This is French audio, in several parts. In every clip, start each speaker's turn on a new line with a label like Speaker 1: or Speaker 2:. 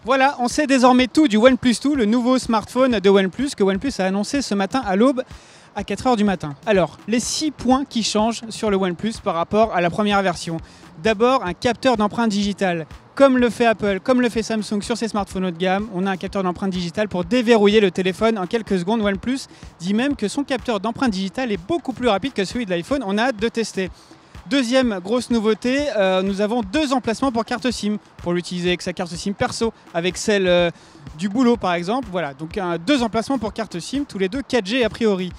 Speaker 1: Voilà, on sait désormais tout du OnePlus 2, le nouveau smartphone de OnePlus que OnePlus a annoncé ce matin à l'aube à 4 h du matin. Alors, les 6 points qui changent sur le OnePlus par rapport à la première version. D'abord, un capteur d'empreinte digitale. Comme le fait Apple, comme le fait Samsung sur ses smartphones haut de gamme, on a un capteur d'empreinte digitale pour déverrouiller le téléphone en quelques secondes. OnePlus dit même que son capteur d'empreinte digitale est beaucoup plus rapide que celui de l'iPhone. On a hâte de tester. Deuxième grosse nouveauté, nous avons 2 emplacements pour carte SIM, pour l'utiliser avec sa carte SIM perso, avec celle du boulot par exemple. Voilà, donc 2 emplacements pour carte SIM, tous les deux 4G a priori.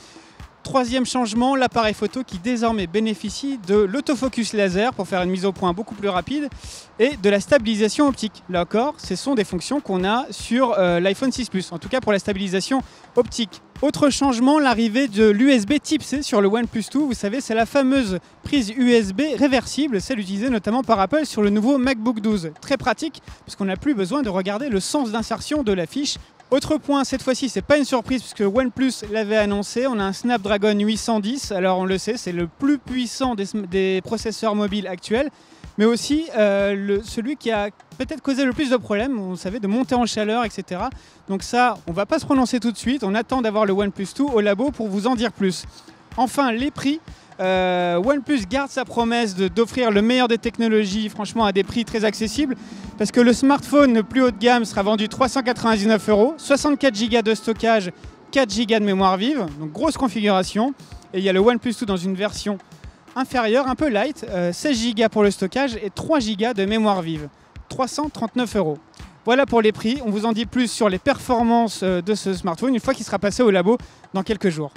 Speaker 1: Troisième changement, l'appareil photo qui désormais bénéficie de l'autofocus laser pour faire une mise au point beaucoup plus rapide et de la stabilisation optique. Là encore, ce sont des fonctions qu'on a sur l'iPhone 6 Plus, en tout cas pour la stabilisation optique. Autre changement, l'arrivée de l'USB Type-C sur le OnePlus 2. Vous savez, c'est la fameuse prise USB réversible, celle utilisée notamment par Apple sur le nouveau MacBook 12. Très pratique, puisqu'on n'a plus besoin de regarder le sens d'insertion de la fiche. Autre point, cette fois-ci, c'est pas une surprise puisque OnePlus l'avait annoncé, on a un Snapdragon 810, alors on le sait, c'est le plus puissant des processeurs mobiles actuels, mais aussi celui qui a peut-être causé le plus de problèmes, vous savez, de montée en chaleur, etc. Donc ça, on va pas se prononcer tout de suite, on attend d'avoir le OnePlus 2 au labo pour vous en dire plus. Enfin, les prix. OnePlus garde sa promesse d'offrir le meilleur des technologies, franchement à des prix très accessibles, parce que le smartphone le plus haut de gamme sera vendu 399 €, 64 Go de stockage, 4 Go de mémoire vive, donc grosse configuration. Et il y a le OnePlus 2 dans une version inférieure, un peu light, 16 Go pour le stockage et 3 Go de mémoire vive, 339 €. Voilà pour les prix, on vous en dit plus sur les performances de ce smartphone une fois qu'il sera passé au labo dans quelques jours.